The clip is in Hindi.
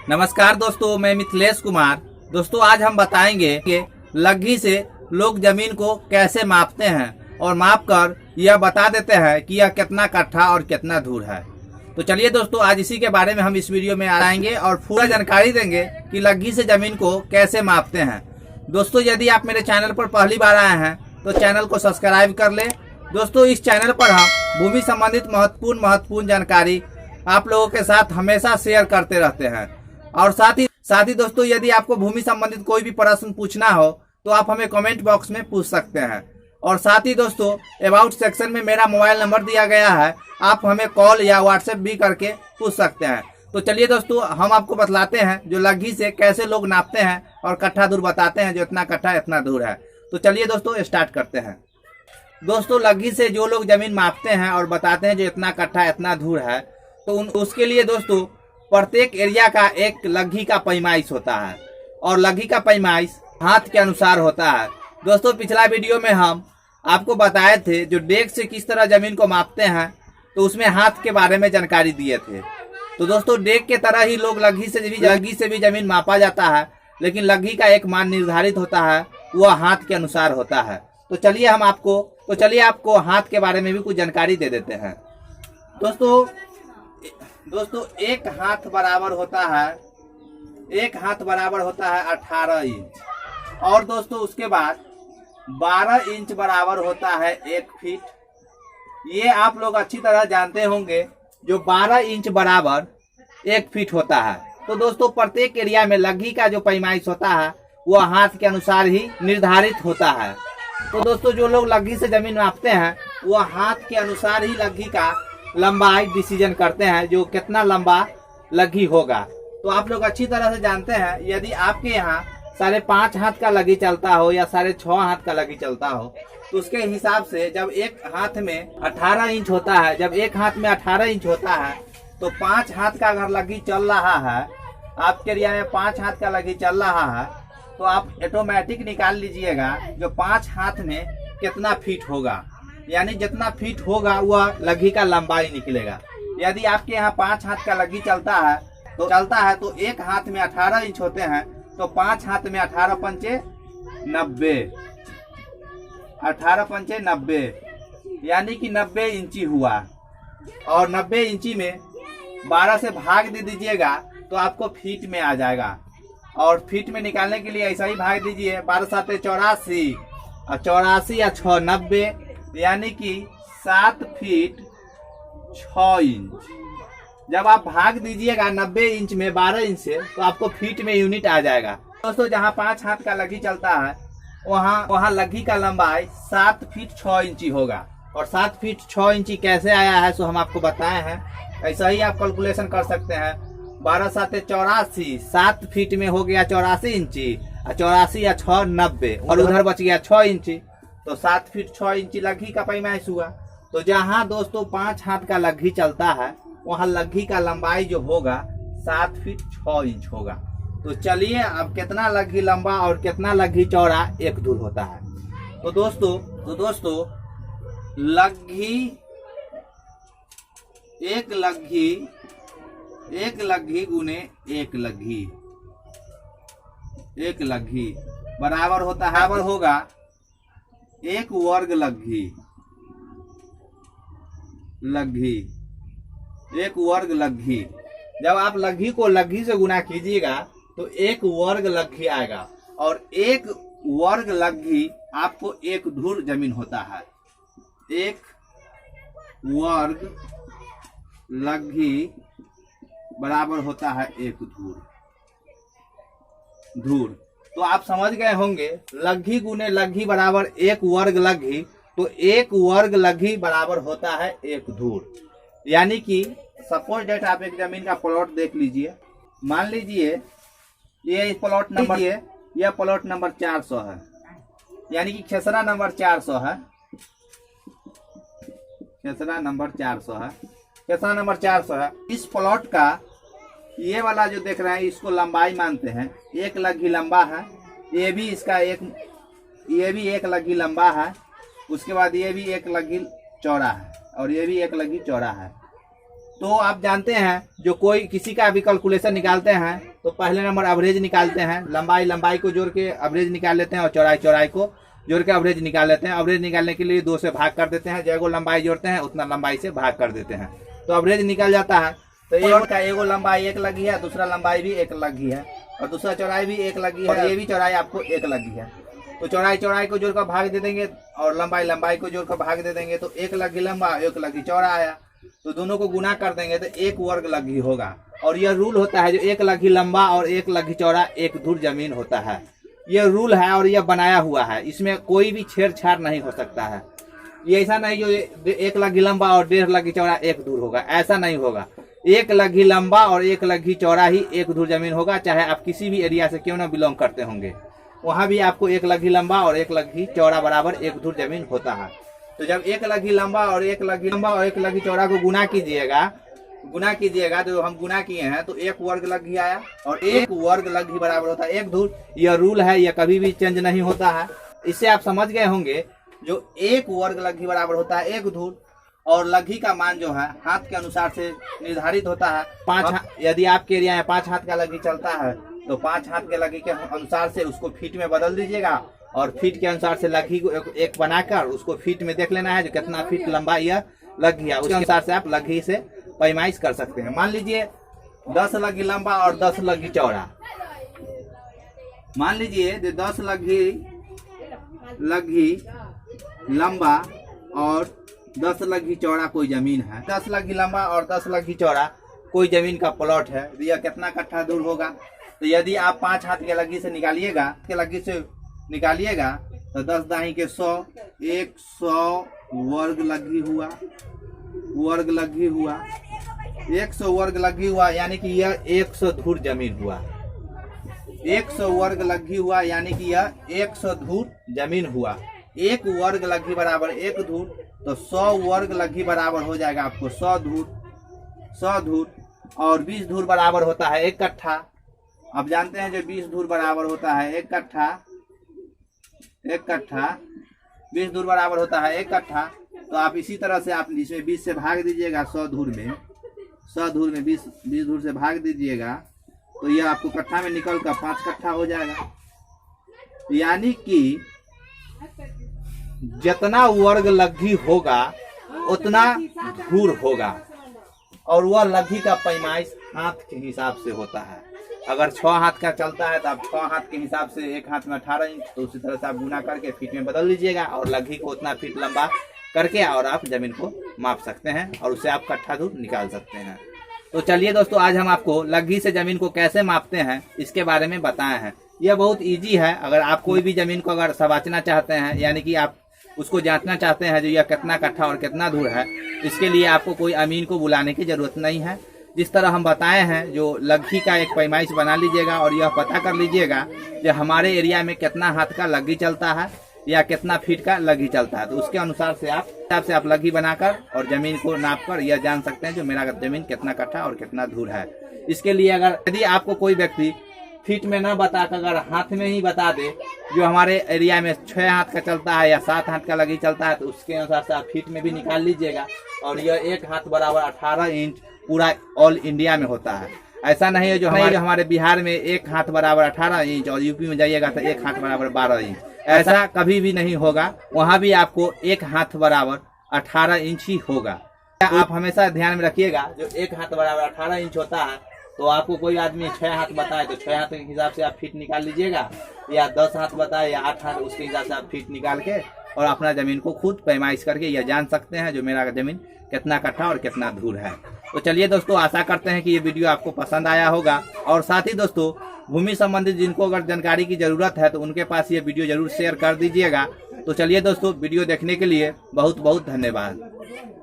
नमस्कार दोस्तों, मैं मिथिलेश कुमार। दोस्तों आज हम बताएंगे कि लग्घी से लोग जमीन को कैसे मापते हैं और माप कर यह बता देते हैं कि यह कितना कट्ठा और कितना धूर है। तो चलिए दोस्तों, आज इसी के बारे में हम इस वीडियो में आएंगे और पूरा जानकारी देंगे कि लग्घी से जमीन को कैसे मापते हैं। दोस्तों यदि आप मेरे चैनल पर पहली बार आए हैं तो चैनल को सब्सक्राइब कर ले। दोस्तों इस चैनल पर हम भूमि संबंधित महत्वपूर्ण जानकारी आप लोगों के साथ हमेशा शेयर करते रहते हैं। और साथ ही दोस्तों यदि आपको भूमि संबंधित कोई भी प्रश्न पूछना हो तो आप हमें कमेंट बॉक्स में पूछ सकते हैं। और साथ ही दोस्तों अबाउट सेक्शन में मेरा मोबाइल नंबर दिया गया है, आप हमें कॉल या व्हाट्सएप भी करके पूछ सकते हैं। तो चलिए दोस्तों हम आपको बतलाते हैं जो लग्घी से कैसे लोग नापते हैं और कट्ठा दूर बताते हैं, जो इतना कट्ठा इतना दूर है। तो चलिए दोस्तों स्टार्ट करते हैं। दोस्तों लग्घी से जो लोग जमीन मापते हैं और बताते हैं जो इतना कट्ठा इतना दूर है, तो उसके लिए दोस्तों प्रत्येक एरिया का एक लग्घी का पैमाइश होता है और लग्घी का पैमाइश हाथ के अनुसार होता है। दोस्तों पिछला वीडियो में हम आपको बताए थे जो डेग से किस तरह जमीन को मापते हैं, तो उसमें हाथ के बारे में जानकारी दिए थे। तो दोस्तों डेग के तरह ही लोग लग्घी से भी जमीन मापा जाता है, लेकिन लग्घी का एक मान निर्धारित होता है, वह हाथ के अनुसार होता है। तो चलिए आपको हाथ के बारे में भी कुछ जानकारी दे देते हैं। दोस्तों एक हाथ बराबर होता है 18 इंच, और दोस्तों उसके बाद 12 इंच बराबर होता है 1 फीट। ये आप लोग अच्छी तरह जानते होंगे जो 12 इंच बराबर 1 फीट होता है। तो दोस्तों प्रत्येक एरिया में लग्घी का जो पैमाइश होता है वह हाथ के अनुसार ही निर्धारित होता है। तो दोस्तों जो लोग लग्घी से जमीन मापते हैं वह हाथ के अनुसार ही लग्घी का लंबाई डिसीजन करते हैं, जो कितना लंबा लग्घी होगा। तो आप लोग अच्छी तरह से जानते हैं यदि आपके यहाँ 5.5 हाथ का लग्घी चलता हो या 6.5 हाथ का लग्घी चलता हो, तो उसके हिसाब से जब एक हाथ में 18 इंच होता है, तो 5 हाथ का अगर लग्घी चल रहा है, आपके एरिया में 5 हाथ का लग्घी चल रहा है, तो आप ऑटोमेटिक निकाल लीजिएगा जो 5 हाथ में कितना फीट होगा, यानी जितना फीट होगा वह लग्घी का लंबाई निकलेगा। यदि आपके यहाँ 5 हाथ का लग्घी चलता है तो एक हाथ में 18 इंच होते हैं, तो 5 हाथ में 18 पंचे 90, यानी कि 90 इंची हुआ। और 90 इंची में 12 से भाग दे दीजिएगा तो आपको फीट में आ जाएगा। और फीट में निकालने के लिए ऐसा ही भाग दीजिए, 12 7 84 और 84 या 6 90, यानी कि 7 फीट 6 इंच। जब आप भाग दीजिएगा 90 इंच में 12 इंच से, तो आपको फीट में यूनिट आ जाएगा। दोस्तों जहाँ 5 हाथ का लग्घी चलता है वहाँ लग्घी का लंबाई 7 फीट 6 इंची होगा। और 7 फीट 6 इंची कैसे आया है सो हम आपको बताए हैं। ऐसा ही आप कैलकुलेशन कर सकते हैं, 12 7 84, 7 फीट में हो गया 84 इंची, 84 या 6 90, और उधर बच गया 6 इंची, तो 7 फीट 6 इंची लग्घी का पैमाइश हुआ। तो जहाँ दोस्तों 5 हाथ का लग्घी चलता है वहाँ लग्घी का लंबाई जो होगा 7 फीट 6 इंच होगा। तो चलिए अब कितना लग्घी लंबा और कितना लग्घी चौड़ा एक दूर होता है। तो दोस्तों एक लग्घी गुने एक लग्घी बराबर होगा 1 वर्ग लग्घी। जब आप लग्घी को लग्घी से गुना कीजिएगा तो 1 वर्ग लग्घी आएगा, और 1 वर्ग लग्घी आपको 1 धूर जमीन होता है। 1 वर्ग लग्घी बराबर होता है 1 धूर। तो आप समझ गए होंगे लग्घी गुने लग्घी बराबर 1 वर्ग लग्घी, तो 1 वर्ग लग्घी बराबर होता है 1 धूर। यानी कि सपोज डेट आप एक जमीन का प्लॉट देख लीजिए, मान लीजिए ये प्लॉट नंबर 400 है, यानी कि खेसरा नंबर 400 है। खेसरा नंबर 400 है। इस प्लॉट का ये वाला जो देख रहे हैं इसको लंबाई मानते हैं, 1 लग्घी लंबा है, ये भी एक लग्घी लंबा है, उसके बाद ये भी 1 लग्घी चौड़ा है और ये भी 1 लग्घी चौड़ा है। तो आप जानते हैं जो कोई किसी का भी कैलकुलेशन निकालते हैं तो पहले नंबर एवरेज निकालते हैं। लंबाई को जोड़ के एवरेज निकाल लेते हैं और चौड़ाई को जोड़ के एवरेज निकाल लेते हैं। एवरेज निकालने के लिए 2 से भाग कर देते हैं। जैगो लंबाई जोड़ते हैं उतना लंबाई से भाग कर देते हैं तो एवरेज निकल जाता है। तो एगो लंबाई 1 लगी है, दूसरा लंबाई भी 1 लगी है और दूसरा चौड़ाई भी 1 लगी है और ये भी चौड़ाई आपको 1 लगी है। तो चौड़ाई को जोड़कर भाग दे देंगे और लंबाई को जोड़कर भाग दे देंगे तो 1 लगी लंबा 1 लगी चौड़ा आया। तो दोनों को गुना कर देंगे तो 1 वर्ग लगी होगा। और यह रूल होता है जो 1 लगी लंबा और 1 लगी चौड़ा 1 धुर जमीन होता है। यह रूल है और यह बनाया हुआ है, इसमें कोई भी छेड़छाड़ नहीं हो सकता है। ये ऐसा नहीं जो 1 लगी लंबा और 1.5 लगी चौड़ा 1 धुर होगा, ऐसा नहीं होगा। 1 लगी लंबा और 1 लगी चौड़ा ही 1 धुर जमीन होगा, चाहे आप किसी भी एरिया से क्यों ना बिलोंग करते होंगे, वहां भी आपको 1 लगी लंबा और 1 लगी चौड़ा बराबर 1 धुर जमीन होता है। तो जब 1 लगी लंबा और 1 लगी चौड़ा को गुना कीजिएगा जो हम गुना किए हैं तो 1 वर्ग लगी आया और 1 वर्ग लगी बराबर होता है 1 धुर। यह रूल है, यह कभी भी चेंज नहीं होता है। इससे आप समझ गए होंगे जो 1 वर्ग लगी बराबर होता है 1 धुर और लघी का मान जो है हाथ के अनुसार से निर्धारित होता है। 5 यदि आपके एरिया में 5 हाथ का लघी चलता है तो 5 हाथ के लघी के अनुसार से उसको फीट में बदल दीजिएगा और फीट के अनुसार से लघी को एक बनाकर उसको फीट में देख लेना है जो कितना फीट लंबा यह लघी है, उसके अनुसार से आप लघी से पैमाइश कर सकते हैं। मान लीजिए 10 लगी लंबा और 10 लगी चौड़ा। मान लीजिए 10 लगी लंबा और 10 लगी चौड़ा कोई जमीन है। 10 लगी लंबा और 10 लगी चौड़ा कोई जमीन का प्लॉट है। यह कितना कट्ठा दूर होगा? तो यदि आप 5 हाथ के लगी से निकालिएगा तो 10 दाही के 100 100 वर्ग लगी हुआ 100 वर्ग लगी हुआ यानी कि यह 100 धुर जमीन हुआ। 100 वर्ग लगी हुआ यानी कि यह 100 धुर जमीन हुआ। 1 वर्ग लगी बराबर 1 धुर तो 100 वर्ग लगी बराबर हो जाएगा आपको 100 धुर और 20 धुर बराबर होता है 1 कट्ठा। अब जानते हैं जो 20 धुर बराबर होता है 1 कट्ठा 20 धुर बराबर होता है 1 कट्ठा। तो आप इसी तरह से आप इसमें 20 से भाग दीजिएगा 100 धुर में 20 धुर से भाग दीजिएगा तो यह आपको कट्ठा में निकल कर 5 कट्ठा हो जाएगा। यानी कि जितना वर्ग लघी होगा उतना धुर होगा और वह लघी का पैमाइश हाथ के हिसाब से होता है। अगर 6 हाथ का चलता है तो आप 6 हाथ के हिसाब से 1 हाथ में 18 इंच तो उसी तरह से आप गुना करके फीट में बदल लीजिएगा और लघी को उतना फीट लंबा करके और आप जमीन को माप सकते हैं और उससे आप कट्ठा दूर निकाल सकते हैं। तो चलिए दोस्तों, आज हम आपको लघी से जमीन को कैसे मापते हैं इसके बारे में बताए हैं। यह बहुत इजी है। अगर आप कोई भी जमीन को अगर सवाचना चाहते हैं यानी कि आप उसको जांचना चाहते हैं जो यह कितना कट्ठा और कितना दूर है, इसके लिए आपको कोई अमीन को बुलाने की जरूरत नहीं है। जिस तरह हम बताए हैं जो लघी का एक पैमाइश बना लीजिएगा और यह पता कर लीजिएगा कि हमारे एरिया में कितना हाथ का लघी चलता है या कितना फीट का लघी चलता है। तो उसके अनुसार से आप लघी बनाकर और जमीन को नापकर यह जान सकते हैं जो मेरा जमीन कितना कट्ठा और कितना दूर है। इसके लिए अगर यदि आपको कोई व्यक्ति फीट में न बताकर अगर हाथ में ही बता दे जो हमारे एरिया में 6 हाथ का चलता है या 7 हाथ का लघी चलता है तो उसके अनुसार से आप फीट में भी निकाल लीजिएगा और यह 1 हाथ बराबर 18 इंच पूरा ऑल इंडिया में होता है। ऐसा नहीं है जो हमारे बिहार में 1 हाथ बराबर 18 इंच और यूपी में जाइएगा तो 1 हाथ बराबर 12 इंच, ऐसा कभी भी नहीं होगा। वहाँ भी आपको 1 हाथ बराबर 18 इंच ही होगा। आप हमेशा ध्यान में रखिएगा जो 1 हाथ बराबर 18 इंच होता है तो आपको कोई आदमी 6 हाथ बताए तो 6 हाथ के हिसाब से आप फीट निकाल लीजिएगा या 10 हाथ बताए या 8 हाथ उसके हिसाब से आप फीट निकाल के और अपना जमीन को खुद पैमाइश करके यह जान सकते हैं जो मेरा जमीन कितना कट्ठा और कितना दूर है। तो चलिए दोस्तों, आशा करते हैं कि ये वीडियो आपको पसंद आया होगा और साथ ही दोस्तों भूमि संबंधित जिनको अगर जानकारी की जरूरत है तो उनके पास ये वीडियो जरूर शेयर कर दीजिएगा। तो चलिए दोस्तों, वीडियो देखने के लिए बहुत बहुत धन्यवाद।